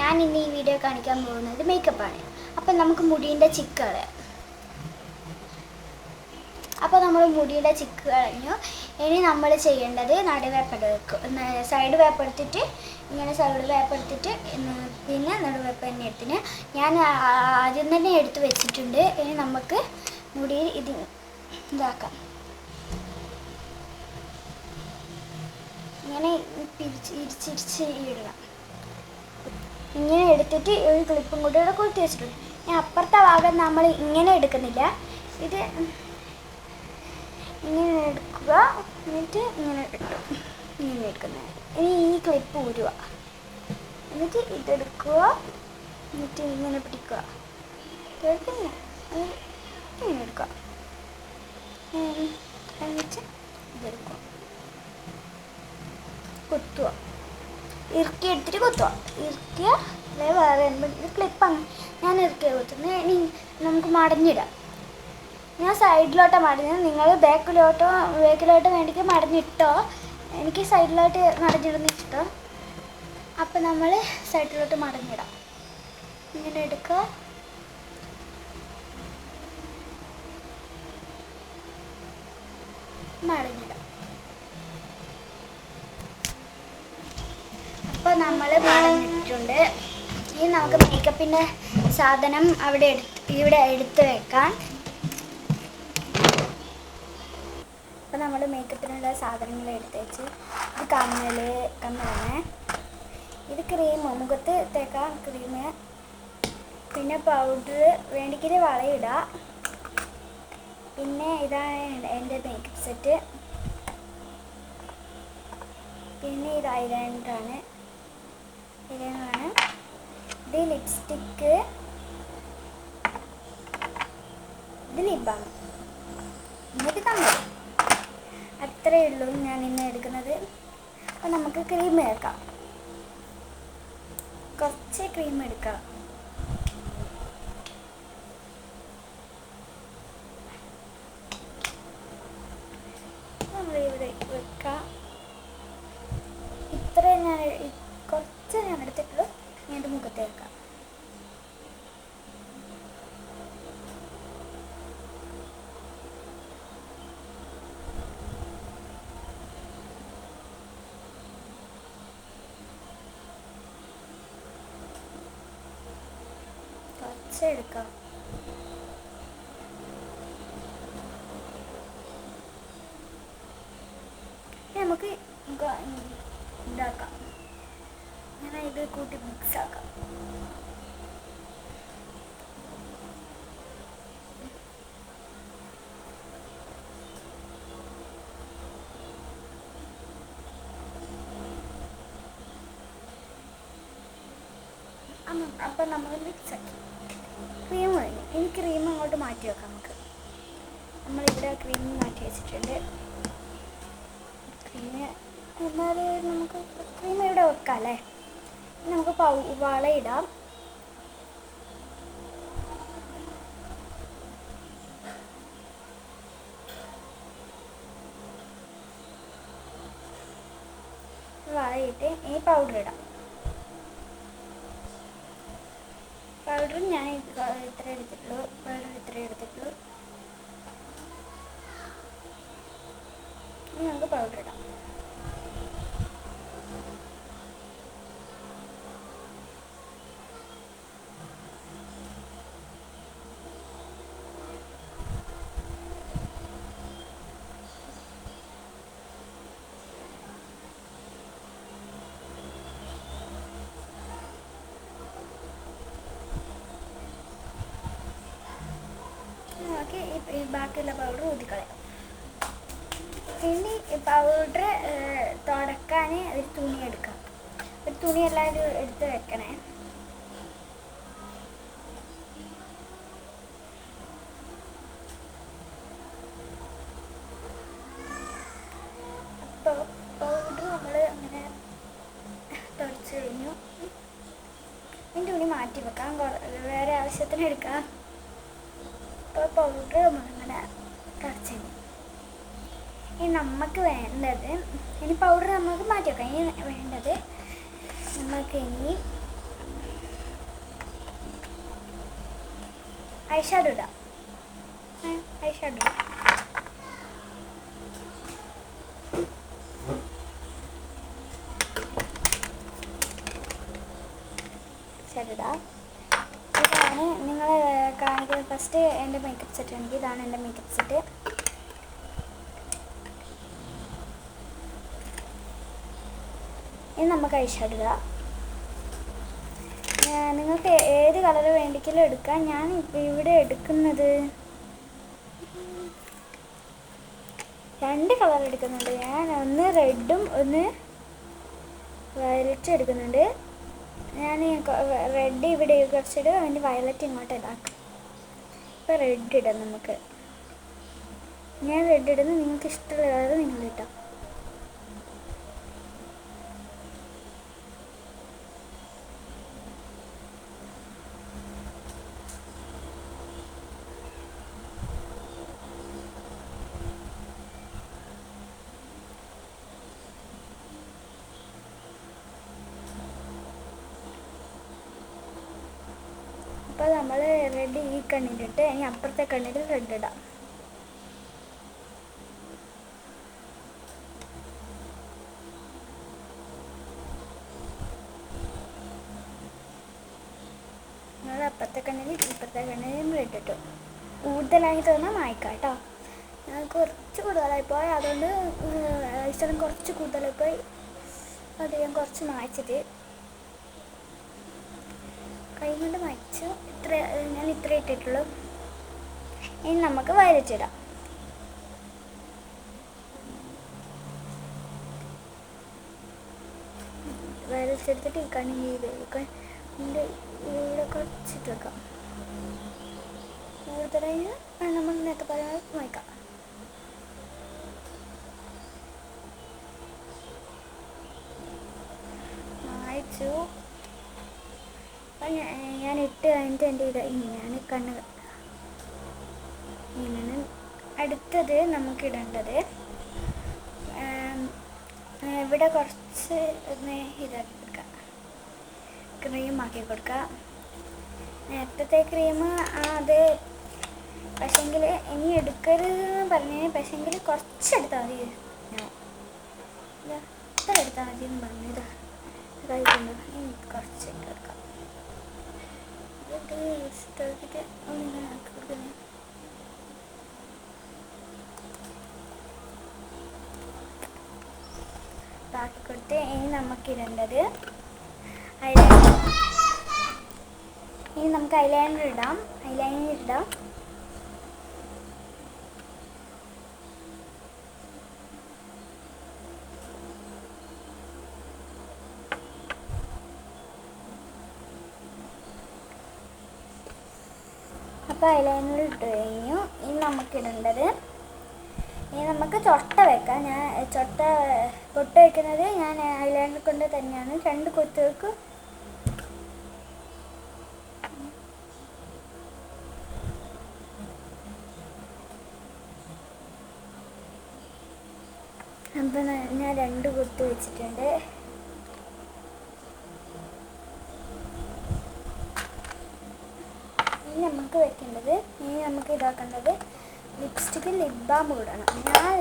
ഞാൻ ഇന്ന് ഈ വീഡിയോ കാണിക്കാൻ പോകുന്നത് മേക്കപ്പാണ്. അപ്പം നമുക്ക് മുടീൻ്റെ ചിക്ക് കളയാം. അപ്പോൾ നമ്മൾ മുടിയുടെ ചിക്ക് കളഞ്ഞു. ഇനി നമ്മൾ ചെയ്യേണ്ടത് സൈഡ് വേപ്പ് എടുത്തിട്ട് ഇങ്ങനെ സൈഡ് വേപ്പ് എടുത്തിട്ട് പിന്നെ നടുവേപ്പ് തന്നെ എടുത്തിന് ഞാൻ ആദ്യം തന്നെ എടുത്ത് വെച്ചിട്ടുണ്ട്. ഇനി നമുക്ക് മുടിയിൽ ഇതാക്കാം. ഇങ്ങനെ ഇരിച്ചിരിച്ച് ഇടണം. ഇങ്ങനെ എടുത്തിട്ട് ഒരു ക്ലിപ്പും കൂടി ഇവിടെ കൊളുത്തി വെച്ചിട്ടുണ്ട്. ഞാൻ അപ്പുറത്തെ ഭാഗം നമ്മൾ ഇങ്ങനെ എടുക്കുന്നില്ല, ഇത് ഇങ്ങനെ എടുക്കുക, എന്നിട്ട് ഇങ്ങനെ ഇട്ടു ഇങ്ങനെ എടുക്കുന്നത്. ഇനി ഈ ക്ലിപ്പ് ഊരുക, എന്നിട്ട് ഇതെടുക്കുക, എന്നിട്ട് ഇങ്ങനെ പിടിക്കുക, കേൾക്കില്ല, ഇങ്ങനെ എടുക്കുക, എന്നിട്ട് ഇതെടുക്കുക, കുത്തുക, ഇറുക്കി എടുത്തിട്ട് കുത്തുക. ഇറുക്കിയ അല്ലെ വേറെ എന്തെങ്കിലും ക്ലിപ്പാണ് ഞാൻ ഇറുക്കിയ കുത്തുന്നത്. ഇനി നമുക്ക് മടഞ്ഞിടാം. ഞാൻ സൈഡിലോട്ട് മടഞ്ഞത്, നിങ്ങൾ ബാക്കിലോട്ടോ വേണ്ടിക്ക് മടഞ്ഞിട്ടോ. എനിക്ക് സൈഡിലോട്ട് മടഞ്ഞിടുന്ന ഇഷ്ടം. അപ്പം നമ്മൾ സൈഡിലോട്ട് മടഞ്ഞിടാം. ഇങ്ങനെ എടുക്കുക, മടഞ്ഞിടാം. അപ്പോൾ നമ്മൾ മടഞ്ഞിട്ടുണ്ട്. ഇനി നമുക്ക് മേക്കപ്പിൻ്റെ സാധനം ഇവിടെ എടുത്ത് വെക്കാം. അപ്പോൾ നമ്മൾ മേക്കപ്പിനുള്ള സാധനങ്ങൾ എടുത്ത് വെച്ച്, ഇത് കമ്മലാണ്, ഇത് ക്രീം, മുഖത്ത് തേക്കാൻ ക്രീം, പിന്നെ പൗഡർ, വേണ്ടിക്കിൽ വളയിടുക, പിന്നെ ഇതാണ് എൻ്റെ മേക്കപ്പ് സെറ്റ്, പിന്നെ ഇത് ഐലൈനറാണ്, ഇത് ലിപ്സ്റ്റിക്ക്, ഇത് ലിബാണ്, എന്നിട്ട് കമ്മൽ. അത്രയേ ഉള്ളൂ ഞാൻ ഇന്ന് എടുക്കുന്നത്. അപ്പോൾ നമുക്ക് ക്രീം എടുക്കാം. കുറച്ച് ക്രീം എടുക്കാം. നമ്മളിവിടെ വെക്കാം. കുറച്ച് ഞാൻ എടുത്തിട്ടുള്ളൂ. എൻ്റെ മുഖത്ത് വെക്കാം. എടുക്കാം. നമുക്ക് ഇതാക്കാം. അങ്ങനെ ഇത് കൂട്ടി മിക്സ് ആക്കാം. അപ്പം നമ്മൾ മിക്സ് ആക്കി. ക്രീം കഴിഞ്ഞു. ഇനി ക്രീം അങ്ങോട്ട് മാറ്റി വെക്കാം. നമ്മളിവിടെ ക്രീം മാറ്റി വെച്ചിട്ടുണ്ട്. എന്നാൽ നമുക്ക് ക്രീം ഇവിടെ വെക്കാം അല്ലേ. നമുക്ക് വളയിടാം. വളയിട്ട് ഇനി പൗഡർ ഇടാം. പൗഡർ ഞാൻ ഇത്ര എടുത്തിട്ടുള്ളൂ. ഇനി നമുക്ക് പൗഡർ ഇടാം. ബാക്കിയുള്ള പൗഡർ ഊതിക്കളയാം. ഇനി പൗഡർ തുടക്കാൻ ഒരു തുണി എടുക്കാം. ഒരു തുണി എല്ലാവരും എടുത്ത് വെക്കണേ. അപ്പോൾ പൗഡർ നമ്മൾ അങ്ങനെ തുടച്ച് കഴിഞ്ഞു. ഈ തുണി മാറ്റി വെക്കാം, വേറെ ആവശ്യത്തിന് എടുക്കാം. അപ്പോൾ പൗഡർ നമ്മളിങ്ങനെ തുടച്ചു. ഇനി നമുക്ക് വേണ്ടത്, ഇനി പൗഡർ നമുക്ക് മാറ്റി വെക്കാം. ഇനി വേണ്ടത് നമുക്ക് ഇനി ഐ ഷാഡോ ഇടാം. ഐ ഷാഡോ ഇടാം. ഇതാണ് നിങ്ങൾ കാണിക്കുന്നത്. ഫസ്റ്റ് എൻ്റെ മേക്കപ്പ് സെറ്റ് ആണെങ്കിൽ ഇതാണ് എൻ്റെ മേക്കപ്പ് സെറ്റ്. ഇനി നമുക്ക് ഐ ഷാഡോ ഇടാം. നിങ്ങൾക്ക് ഏത് കളർ വേണ്ടിക്കലും എടുക്കാം. ഞാൻ ഇവിടെ എടുക്കുന്നത് 2 കളർ എടുക്കുന്നുണ്ട്. ഞാൻ ഒന്ന് റെഡും ഒന്ന് വയലറ്റും എടുക്കുന്നുണ്ട്. ഞാൻ റെഡ് ഇവിടെ കുറച്ചിടും, അതിൻ്റെ വയലറ്റ് ഇങ്ങോട്ട് ഇതാക്കും. ഇപ്പോൾ റെഡ് ഇടാം നമുക്ക്. ഞാൻ റെഡ് ഇടുന്നു, നിങ്ങൾക്ക് ഇഷ്ടമുള്ള കളർ നിങ്ങൾ ഇട്ടോ. അപ്പോൾ നമ്മൾ റെഡ് ഈ കണ്ണിലിട്ട് ഇനി അപ്പുറത്തെ കണ്ണിൽ റെഡ് ഇടാം. നമ്മൾ അപ്പുറത്തെ കണ്ണിൽ ഇപ്പുറത്തെ കണ്ണിലും റെഡ് ഇട്ടു. കൂടുതലായി തോന്നാൻ മായ്ക്കാം കേട്ടോ. കുറച്ച് കൂടുതലായിപ്പോയി, അതുകൊണ്ട് ഐശ്വര്യം കുറച്ച് കൂടുതലായിപ്പോയി. അത് ഞാൻ കുറച്ച് മായ്ച്ചിട്ട് കൈ കൊണ്ട് മായ്ച്ചു. ഞാൻ ഇത്ര ഇട്ടിട്ടുള്ളൂ. ഇനി നമുക്ക് വയലറ്റ് ഇടാം. വയലറ്റ് എടുത്തിട്ട് ഈ കണ്ണിൽ ഇവിടെ കുറച്ചിട്ട് വെക്കാം. കൂടുതലായി നമ്മൾ നേരത്തെ പറയാൻ മായ്ക്കാം. മായ്ച്ചു. ഞാൻ ഇട്ട് കഴിഞ്ഞിട്ട് എൻ്റെ ഇത് ഇങ്ങനെയാണ് കണ്ണ്. ഇങ്ങനെ അടുത്തത് നമുക്കിടേണ്ടത് ഇവിടെ കുറച്ച് ഇതാക്കി കൊടുക്കാം, ക്രീം ആക്കി കൊടുക്കാം. നേരത്തെ ക്രീം അത് പക്ഷെങ്കിൽ ഇനി എടുക്കരുതെന്ന് പറഞ്ഞു. പക്ഷെങ്കിൽ കുറച്ചെടുത്താൽ മതി. ഇത്ര എടുത്താൽ മതി എന്ന് പറഞ്ഞു. ഇതാ കഴിക്കുന്നു. ഇനി കുറച്ച് എടുക്കാം. ബാക്കി കൊടുത്ത് ഇനി നമുക്കിടേണ്ടത് ഇനി നമുക്ക് ഐലൈനർ ഇടാം. അപ്പോൾ ഐലൈനർ ഇട്ട് കഴിഞ്ഞു. ഇനി നമുക്കിടേണ്ടത് നമുക്ക് ചൊട്ട വെക്കാം. ഞാൻ ചൊട്ട പൊട്ട് വയ്ക്കുന്നത് ഞാൻ ഐലൈനർ കൊണ്ട് തന്നെയാണ്. 2 കൊത്ത് വെക്കും. അപ്പം ഞാൻ 2 കൊത്ത് വെച്ചിട്ടുണ്ട്. ഇനി നമുക്ക് വെക്കേണ്ടത് നമുക്ക് ഇതാക്കേണ്ടത് ലിപ്സ്റ്റിക്ക് ലിപ് ബാം ഇടണം.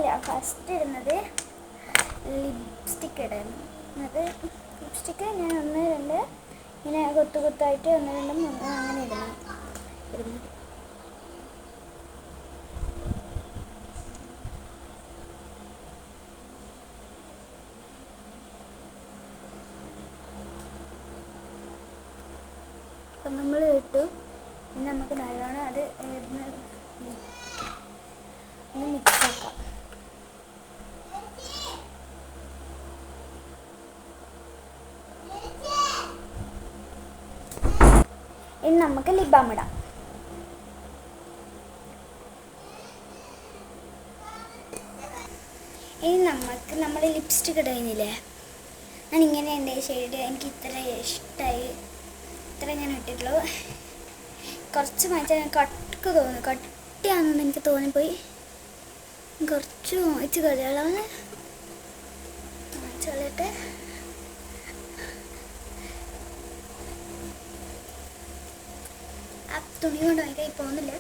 ഞാൻ ഫസ്റ്റ് ഇടുന്നത് ലിപ്സ്റ്റിക്ക് ഇടണം. അത് ലിപ്സ്റ്റിക്ക് ഞാൻ 1, 2 ഇങ്ങനെ കൊത്തായിട്ട് 1, 2, 3 അങ്ങനെ ഇടണം. അപ്പം നമ്മൾ ഇട്ടു. ഇനി നമുക്ക് നല്ലോണം അത് ഒന്ന് മിക്സ് ആക്കാം. ഇനി നമുക്ക് ലിപ് ബാം ഇടാം. ഇനി നമ്മൾ ലിപ്സ്റ്റിക്ക് ഇടുന്നില്ലേ, ഞാൻ ഇങ്ങനെ എൻ്റെ ഷെയ്ഡ് എനിക്ക് ഇത്ര ഇഷ്ടമായി. ഇത്ര ഞാൻ ഇട്ടിട്ടുള്ളൂ. കുറച്ച് മാറ്റാൻ കട്ടക്ക് തോന്നുന്നു, കട്ടിയാണെന്ന് എനിക്ക് തോന്നിപ്പോയി. കുറച്ച് മായ്ച്ച് കളയാളാണ്. മായ്ച്ച് കളയട്ടെ. ആ തുണി കൊണ്ട് കൈ പോകുന്നില്ല.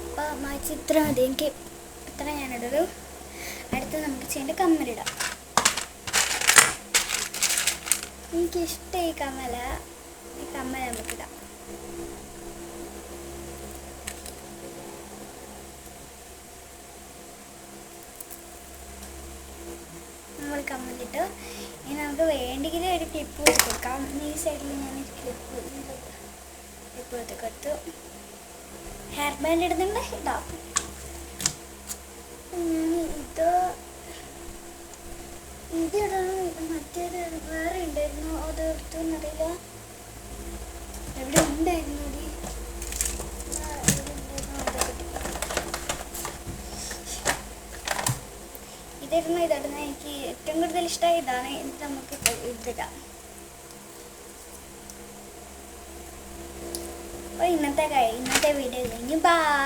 അപ്പോൾ മാച്ച് ഇത്ര മതി, എനിക്ക് ഇത്ര ഞാനിടൊരു. അടുത്ത് നമുക്ക് ചെയ്യേണ്ട കമ്മലിടാം. എനിക്കിഷ്ടം ഈ കമ്മൽ നമുക്കിടാം. നമ്മൾ കമ്മലിട്ട് ഇനി നമുക്ക് വേണ്ടെങ്കിൽ ഒരു ക്ലിപ്പ് കൊടുക്കാം. ഈ സൈഡിൽ ഞാൻ ക്ലിപ്പ് കൊടുത്തു. ഹെയർ ബാൻഡ് ഇടുന്നുണ്ട് ഇടാം. ഇതിടണം. മറ്റേത് വേറെ ഉണ്ടായിരുന്നു, അത് എടുത്തൊന്നറിയില്ല. എവിടെ ഉണ്ടായിരുന്നു? ഇതിടുന്ന എനിക്ക് ഏറ്റവും കൂടുതൽ ഇഷ്ടമായി ഇതാണ്. എന്നിട്ട് നമുക്ക് ഇതിടാം. അപ്പോൾ ഇന്നത്തെ വീഡിയോ കഴിഞ്ഞു. ബൈ.